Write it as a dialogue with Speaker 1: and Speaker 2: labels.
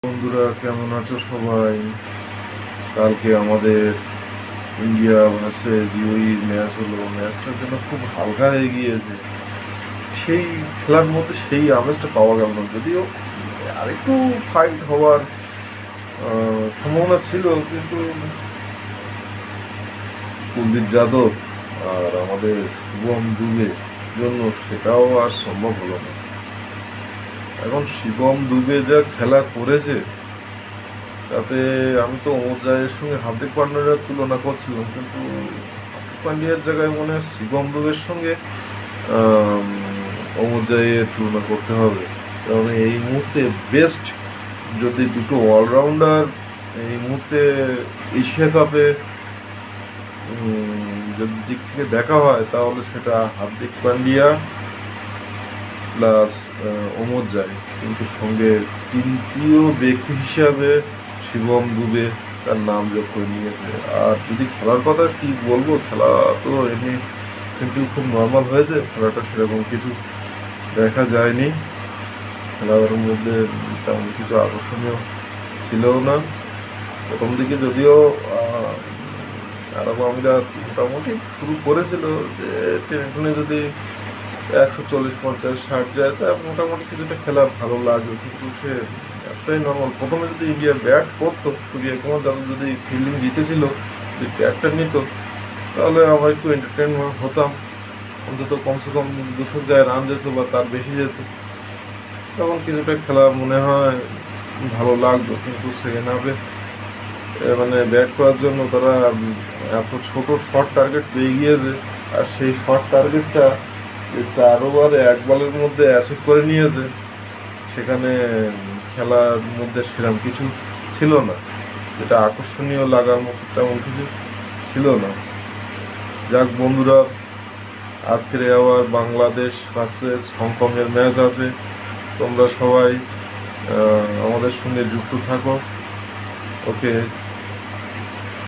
Speaker 1: বন্ধুরা, কেমন আছো সবাই? কালকে আমাদের ইন্ডিয়া ভার্সেস ইউএই ম্যাচ হলো। ম্যাচটা যেন খুব হালকা হয়ে গিয়েছে। সেই খেলার মধ্যে সেই আমেজটা পাওয়া গেল না, যদিও আরেকটু ফাইট হওয়ার সম্ভাবনা ছিল, কিন্তু কুলদীপ যাদব আর আমাদের শুভম দুবে জন্য সেটাও আর সম্ভব হলো না। এখন শিবম দুবে যা খেলা করেছে, তাতে আমি তো ওমর সঙ্গে হার্দিক পান্ডিয়ার তুলনা করছিলাম, কিন্তু হার্দিক পান্ডিয়ার জায়গায় মনে হয় শিবম দুবের সঙ্গে আম, ওমর তুলনা করতে হবে। কারণ এই মুহূর্তে বেস্ট যদি দুটো অলরাউন্ডার এই মুহূর্তে এশিয়া কাপে যদি দিক থেকে দেখা হয়, তাহলে সেটা হার্দিক পান্ডিয়া প্লাস ওমর, কিন্তু সঙ্গে তৃতীয় ব্যক্তি হিসাবে শিবম দুবে তার নাম যোগ করে নিয়েছে। আর যদি খেলার কথা কি বলবো, খেলা তো এমনি সিম্পল খুব নর্মাল হয়েছে, খেলাটা সেরকম কিছু দেখা যায়নি। খেলার মধ্যে তেমন কিছু আকর্ষণীয় ছিল না প্রথম দিকে, যদিও আরব আমিরাত মোটামুটি শুরু করেছিল যে টেনে টুনে যদি 140, 50, 60 যায়, তা মোটামুটি কিছুটা খেলা ভালো লাগবে, কিন্তু সে এতটাই নর্মাল। প্রথমে যদি ইন্ডিয়া ব্যাট করতো, সূর্য কুমার যাদব যদি ফিল্ডিং জিতেছিল, যদি ব্যাটটা নিত, তাহলে আমরা একটু এন্টারটেন হতাম। অন্তত কমসে কম 200 গায়ে রান যেত বা তার বেশি যেত, তখন কিছুটা খেলা মনে হয় ভালো লাগতো। কিন্তু সেকেন্ড হাফে মানে ব্যাট করার জন্য তারা এত ছোট শর্ট টার্গেট পেয়ে গিয়েছে, আর সেই শর্ট টার্গেটটা যে 4 ওভারে 1 বলের মধ্যে অ্যাচিভ করে নিয়েছে, সেখানে খেলার মধ্যে সেরকম কিছু ছিল না, যেটা আকর্ষণীয় লাগার মতো তেমন কিছু ছিল না। যাক বন্ধুরা, আজকের আবার বাংলাদেশ ভার্সেস হংকংয়ের ম্যাচ আছে। তোমরা সবাই আমাদের সঙ্গে যুক্ত থাকো। ওকে।